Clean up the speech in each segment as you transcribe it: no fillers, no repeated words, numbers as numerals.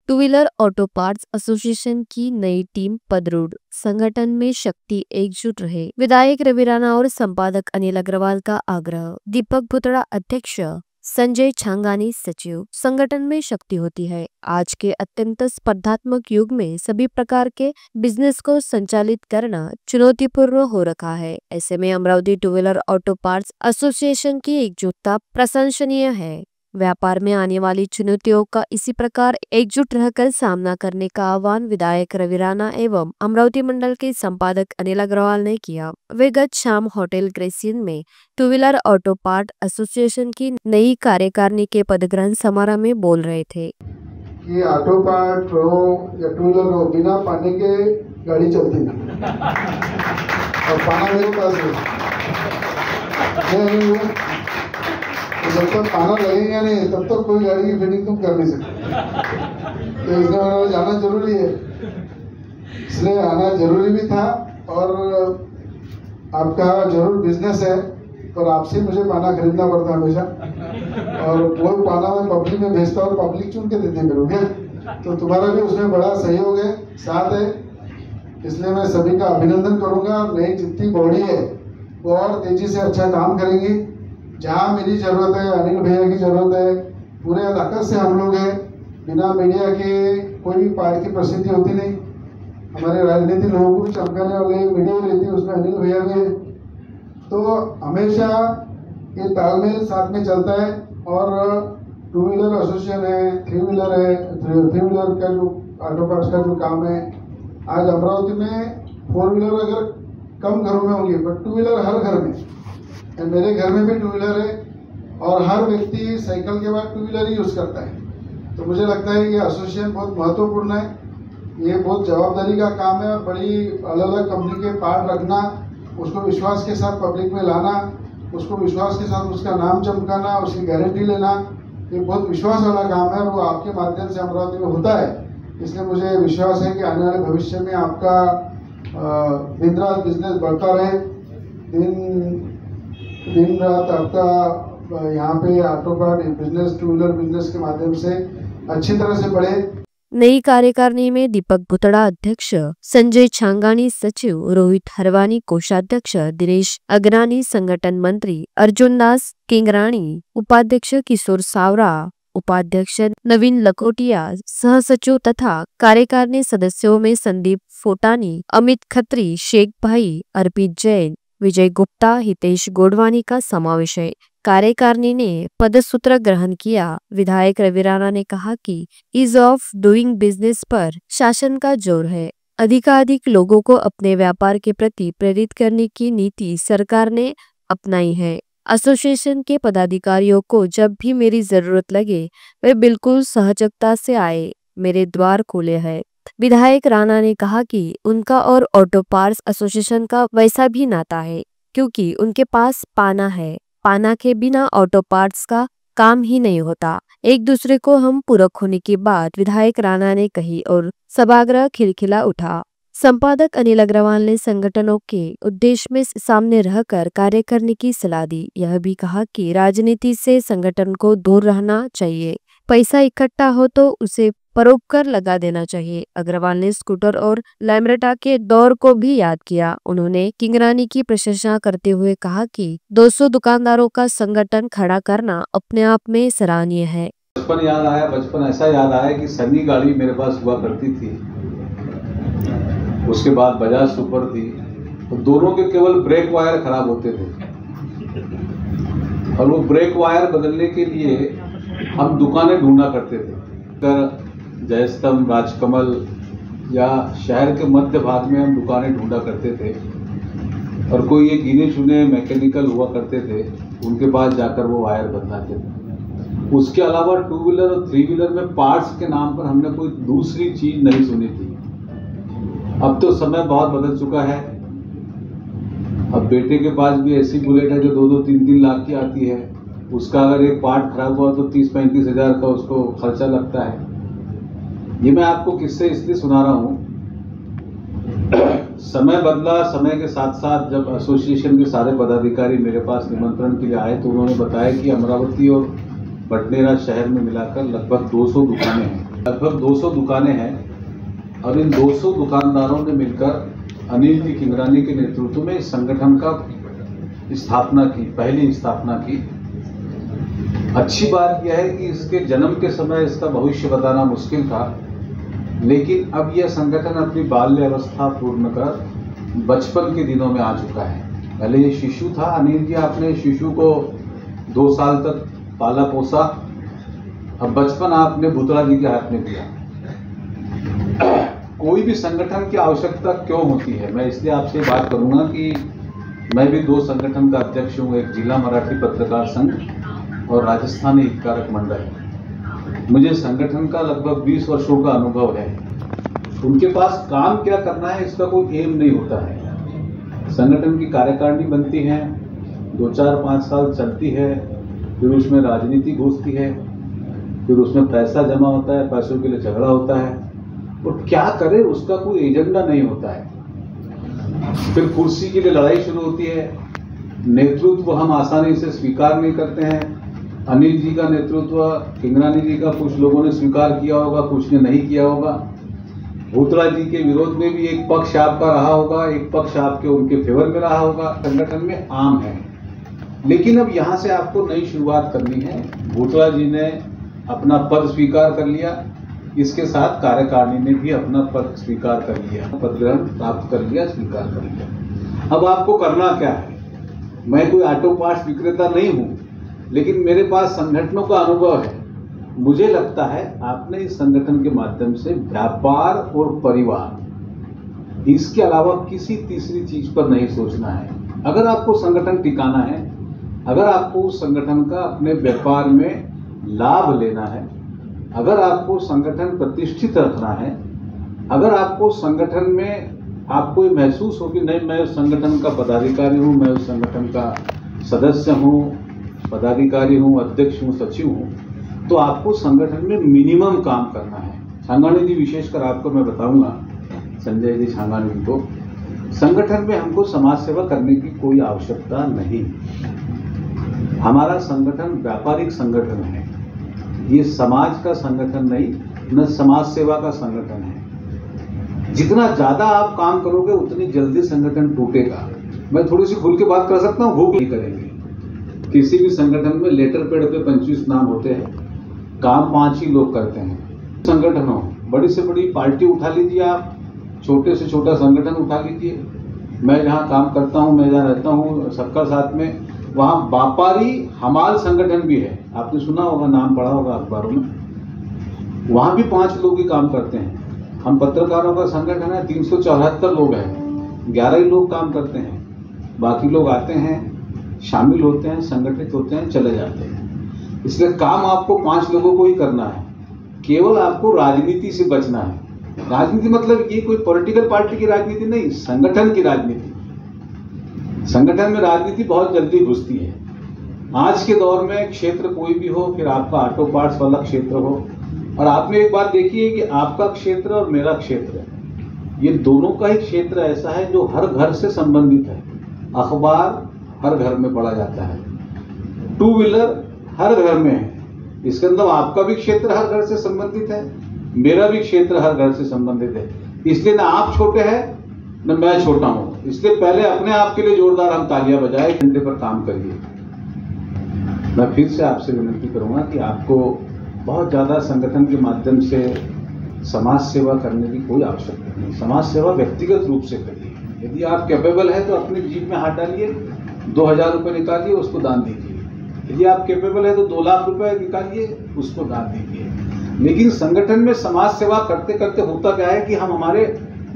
Two wheeler auto parts association की नई team पदरूढ़, संगठन में शक्ति एकजुट रहे। विधायक रवि राणा और संपादक अनिल अग्रवाल का आग्रह। दीपक भुतड़ा अध्यक्ष, संजय छांगानी सचिव। संगठन में शक्ति होती है। आज के अत्यंत स्पर्धात्मक युग में सभी प्रकार के बिजनेस को संचालित करना चुनौतीपूर्ण हो रखा है। ऐसे में Amravati two wheeler auto parts association की एकजुटता प्रशंसनीय है। व्यापार में आने वाली चुनौतियों का इसी प्रकार एकजुट रहकर सामना करने का आह्वान विधायक रवि राणा एवं अमरावती मंडल के संपादक अनिल अग्रवाल ने किया। वे गत शाम होटल ग्रेसियन में two wheeler auto part association की नई कार्यकारिणी के पदग्रहण समारोह में बोल रहे थे कि ऑटो पार्ट हो या टू व्हीलर हो, बिना पानी के गाड़ी चलती नहीं और पाना मेरे पास है। जब तक पाना लगेगा नहीं तब तक कोई गाड़ी की फिटिंग तुम कर नहीं सकते। तो इसके बारे में जाना जरूरी है, इसलिए आना जरूरी भी था। और आपका जरूर बिजनेस है, पर आपसे मुझे पाना खरीदना पड़ता हमेशा, और वो पाना मैं पब्लिक में भेजता हूँ, पब्लिक चुन के देती मेरे को। तो तुम्हारा भी उसमें बड़ा सहयोग है, साथ है, इसलिए मैं सभी का अभिनंदन करूंगा। नई जितनी बॉडी है वो और तेजी से अच्छा काम करेंगी। जहाँ मेरी जरूरत है, अनिल भैया की जरूरत है, पूरे ताकत से हम लोग हैं। बिना मीडिया के कोई भी पार्टी की प्रसिद्धि होती नहीं। हमारे राजनीति लोगों को भी चमकाने वाले मीडिया रहती है, उसमें अनिल भैया भी है। तो हमेशा ये तालमेल साथ में चलता है। और टू व्हीलर एसोसिएशन है, थ्री व्हीलर है, थ्री व्हीलर का जो ऑटो पार्ट्स का जो काम है, आज अमरावती में फोर व्हीलर अगर कम घरों में होंगे, बट टू व्हीलर हर घर में। मेरे घर में भी टू व्हीलर है और हर व्यक्ति साइकिल के बाद टू व्हीलर ही यूज करता है। तो मुझे लगता है कि एसोसिएशन बहुत महत्वपूर्ण है। ये बहुत जवाबदारी का काम है। बड़ी अलग अलग कंपनी के पार्ट रखना, उसको विश्वास के साथ पब्लिक में लाना, उसको विश्वास के साथ उसका नाम चमकाना, उसकी गारंटी लेना, ये बहुत विश्वास वाला काम है। और वो आपके माध्यम से अमरावती में होता है। इसलिए मुझे विश्वास है कि आने वाले भविष्य में आपका दिन रात बिजनेस बढ़ता रहे। दिन रात आपका यहाँ पे auto part business, two wheeler business के माध्यम से अच्छी तरह से बढ़े। नई कार्यकारिणी में दीपक भुतड़ा अध्यक्ष, संजय छांगानी सचिव, रोहित हरवानी कोषाध्यक्ष, दिनेश अग्रानी संगठन मंत्री, अर्जुन दास किंगराणी उपाध्यक्ष, किशोर सावरा उपाध्यक्ष, नवीन लकोटिया सह सचिव तथा कार्यकारिणी सदस्यों में संदीप फोटानी, अमित खत्री, शेख भाई, अर्पित जैन, विजय गुप्ता, हितेश गोडवानी का समावेश है। कार्यकारिणी ने पदसूत्र ग्रहण किया। विधायक रवि राणा ने कहा कि ईज ऑफ डूइंग बिजनेस पर शासन का जोर है। अधिकाधिक लोगों को अपने व्यापार के प्रति प्रेरित करने की नीति सरकार ने अपनाई है। एसोसिएशन के पदाधिकारियों को जब भी मेरी जरूरत लगे वे बिल्कुल सहजता से आए, मेरे द्वार खुले हैं। विधायक राणा ने कहा कि उनका और ऑटो पार्ट्स एसोसिएशन का वैसा भी नाता है, क्योंकि उनके पास पाना है। पाना के बिना ऑटो पार्ट्स का काम ही नहीं होता। एक दूसरे को हम पूरक होने की बात विधायक राणा ने कही और सभागृह खिलखिला उठा। संपादक अनिल अग्रवाल ने संगठनों के उद्देश्य में सामने रहकर कार्य करने की सलाह दी। यह भी कहा कि राजनीति से संगठन को दूर रहना चाहिए। पैसा इकट्ठा हो तो उसे परोपकर लगा देना चाहिए। अग्रवाल ने स्कूटर और लैम्ब्रेटा के दौर को भी याद किया। उन्होंने किंगरानी की प्रशंसा करते हुए कहा कि 200 दुकानदारों का संगठन खड़ा करना अपने आप में सराहनीय है। बचपन याद आया। बचपन ऐसा याद आया कि सनी गाड़ी मेरे पास हुआ करती थी, उसके बाद बजाज सुपर थी, तो दोनों के केवल ब्रेक वायर खराब होते थे और वो ब्रेक वायर बदलने के लिए हम दुकानें ढूंढा करते थे। जयस्तंभ, राजकमल या शहर के मध्य भाग में हम दुकानें ढूंढा करते थे और कोई ये गिने चुने मैकेनिकल हुआ करते थे, उनके पास जाकर वो वायर बदलाते थे। उसके अलावा टू व्हीलर और थ्री व्हीलर में पार्ट्स के नाम पर हमने कोई दूसरी चीज नहीं सुनी थी। अब तो समय बहुत बदल चुका है। अब बेटे के पास भी ऐसी बुलेट है जो 2-3 लाख की आती है। उसका अगर एक पार्ट खराब हुआ तो 30-35 हजार का उसको खर्चा लगता है। ये मैं आपको किस्से इसलिए सुना रहा हूँ, समय बदला। समय के साथ साथ जब एसोसिएशन के सारे पदाधिकारी मेरे पास निमंत्रण के लिए आए तो उन्होंने बताया कि अमरावती और बडनेरा शहर में मिलाकर लगभग 200 दुकानें हैं लगभग 200 दुकानें हैं और इन 200 दुकानदारों ने मिलकर अनिल जी किंगरानी के नेतृत्व में इस संगठन का स्थापना की, पहली स्थापना की। अच्छी बात यह है कि इसके जन्म के समय इसका भविष्य बताना मुश्किल था, लेकिन अब यह संगठन अपनी बाल्य अवस्था पूर्ण कर बचपन के दिनों में आ चुका है। पहले ये शिशु था। अनिल जी, आपने शिशु को 2 साल तक पाला पोसा, अब बचपन आपने भूतड़ा जी के हाथ में दिया। कोई भी संगठन की आवश्यकता क्यों होती है, मैं इसलिए आपसे बात करूंगा कि मैं भी 2 संगठन का अध्यक्ष हूँ, एक जिला मराठी पत्रकार संघ और राजस्थानी हितकारक मंडल। मुझे संगठन का लगभग 20 वर्षों का अनुभव है। उनके पास काम क्या करना है इसका कोई एम नहीं होता है। संगठन की कार्यकारिणी बनती है, 2-4-5 साल चलती है, फिर उसमें राजनीति घुसती है, फिर उसमें पैसा जमा होता है, पैसों के लिए झगड़ा होता है, और क्या करे उसका कोई एजेंडा नहीं होता है। फिर कुर्सी के लिए लड़ाई शुरू होती है। नेतृत्व हम आसानी से स्वीकार नहीं करते हैं। अनिल जी का नेतृत्व, किंगरानी जी का कुछ लोगों ने स्वीकार किया होगा, कुछ ने नहीं किया होगा। भूतड़ा जी के विरोध में भी एक पक्ष आपका रहा होगा, एक पक्ष आपके उनके फेवर में रहा होगा। संगठन में आम है, लेकिन अब यहां से आपको नई शुरुआत करनी है। भूतड़ा जी ने अपना पद स्वीकार कर लिया, इसके साथ कार्यकारिणी ने भी अपना पद स्वीकार कर लिया, पद ग्रहण प्राप्त कर लिया, स्वीकार कर लिया। अब आपको करना क्या है? मैं कोई ऑटो पार्ट्स विक्रेता नहीं हूं, लेकिन मेरे पास संगठनों का अनुभव है। मुझे लगता है आपने इस संगठन के माध्यम से व्यापार और परिवार, इसके अलावा किसी तीसरी चीज पर नहीं सोचना है। अगर आपको संगठन टिकाना है, अगर आपको उस संगठन का अपने व्यापार में लाभ लेना है, अगर आपको संगठन प्रतिष्ठित रखना है, अगर आपको संगठन में आपको ये महसूस हो कि नहीं, मैं उस संगठन का पदाधिकारी हूं, मैं उस संगठन का सदस्य हूं, पदाधिकारी हूं, अध्यक्ष हूं, सचिव हूं, तो आपको संगठन में मिनिमम काम करना है। छांगानी जी, विशेषकर आपको मैं बताऊंगा, संजय जी छांगानी जी को, संगठन में हमको समाज सेवा करने की कोई आवश्यकता नहीं। हमारा संगठन व्यापारिक संगठन है, ये समाज का संगठन नहीं, न समाज सेवा का संगठन है। जितना ज्यादा आप काम करोगे उतनी जल्दी संगठन टूटेगा। मैं थोड़ी सी खुल के बात कर सकता हूँ, भूख नहीं करेंगे। किसी भी संगठन में लेटर पेड पे 25 नाम होते हैं, काम 5 ही लोग करते हैं। संगठन हो, बड़ी से बड़ी पार्टी उठा लीजिए, आप छोटे से छोटा संगठन उठा लीजिए। मैं जहाँ काम करता हूँ, मैं जहाँ रहता हूँ सबका साथ में, वहाँ व्यापारी हमाल संगठन भी है, आपने सुना होगा, नाम पढ़ा होगा अखबारों में। वहाँ भी 5 लोग ही काम करते हैं। हम पत्रकारों का संगठन है, 374 लोग हैं, 11 ही लोग काम करते हैं, बाकी लोग आते हैं, शामिल होते हैं, संगठित होते हैं, चले जाते हैं। इसलिए काम आपको 5 लोगों को ही करना है। केवल आपको राजनीति से बचना है। राजनीति मतलब ये कोई पॉलिटिकल पार्टी की राजनीति नहीं, संगठन की राजनीति। संगठन में राजनीति बहुत जल्दी घुसती है। आज के दौर में क्षेत्र कोई भी हो, फिर आपका ऑटो पार्ट्स वाला क्षेत्र हो, और आपने एक बात देखी है कि आपका क्षेत्र और मेरा क्षेत्र, ये दोनों का ही क्षेत्र ऐसा है जो हर घर से संबंधित है। अखबार हर घर में पढ़ा जाता है, 2 व्हीलर हर घर में है। इसके अंदर आपका भी क्षेत्र हर घर से संबंधित है, मेरा भी क्षेत्र हर घर से संबंधित है। इसलिए ना आप छोटे हैं न मैं छोटा हूं। इसलिए पहले अपने आप के लिए जोरदार हम तालियां बजाएं, घंटे पर काम करिए। मैं फिर से आपसे विनती करूंगा कि आपको बहुत ज्यादा संगठन के माध्यम से समाज सेवा करने की कोई आवश्यकता नहीं। समाज सेवा व्यक्तिगत रूप से करिए। यदि आप कैपेबल है तो अपनी जेब में हाथ डालिए, 2000 रुपये निकालिए, उसको दान दीजिए। यदि आप कैपेबल है तो 2 लाख रुपए निकालिए, उसको दान दीजिए। लेकिन संगठन में समाज सेवा करते करते होता क्या है कि हम हमारे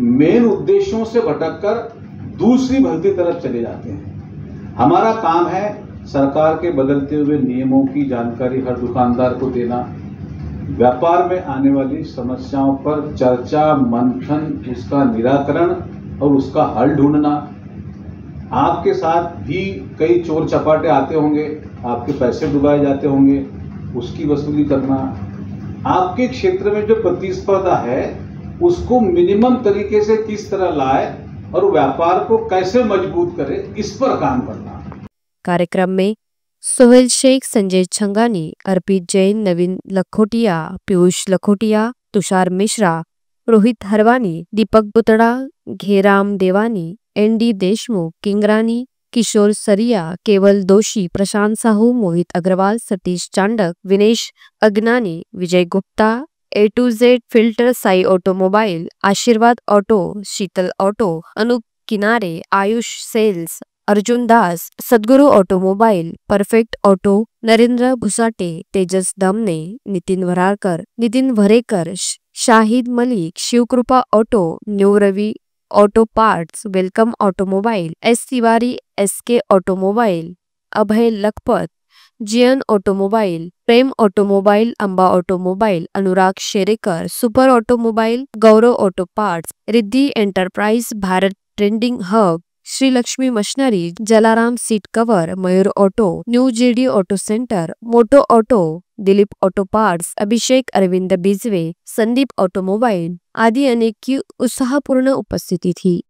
मेन उद्देश्यों से भटककर दूसरी भक्ति तरफ चले जाते हैं। हमारा काम है सरकार के बदलते हुए नियमों की जानकारी हर दुकानदार को देना, व्यापार में आने वाली समस्याओं पर चर्चा मंथन, उसका निराकरण और उसका हल ढूंढना। आपके साथ भी कई चोर चपाटे आते होंगे, आपके पैसे डुबाए जाते होंगे, उसकी वसूली करना। आपके क्षेत्र में जो प्रतिस्पर्धा है उसको मिनिमम तरीके से किस तरह लाए और व्यापार को कैसे मजबूत करे, इस पर काम करना। कार्यक्रम में सोहेल शेख, संजय छंगानी, अर्पित जैन, नवीन लखोटिया, पीयूष लखोटिया, तुषार मिश्रा, रोहित हरवानी, दीपक पुतड़ा, घेराम देवानी, ND. Deshmukh, Kingrani, Kishore Saria, Keval Doshi, Prashant Sahu, Mohit Agarwal, Satish Chandak, Vinesh Agnani, Vijay Gupta, A to Z filter, Sai automobile, Ashirwad auto, Sheetal auto, Anoop Kinare, Ayush sales, Arjun Das, Sadguru automobile, perfect auto, Narendra Bhusate, Tejas Damne, Nitin Vararkar, Nitin Varekar, Shahid Malik, Shivkripa auto, new Ravi auto parts, welcome automobile, S Tiwari, SK automobile, Abhay Lakhpat, Jiyan automobile, Prem automobile, Amba automobile, Anurag Sherekar, super automobile, Gaurav auto parts, Riddhi enterprise, Bharat trending hub, Shri Lakshmi machinery, Jalaram seat cover, Mayur auto, new GD auto centre, moto auto, Dilip auto parts, Abhishek Arvind Bijwe, Sandeep automobile आदि अनेक की उत्साहपूर्ण उपस्थिति थी।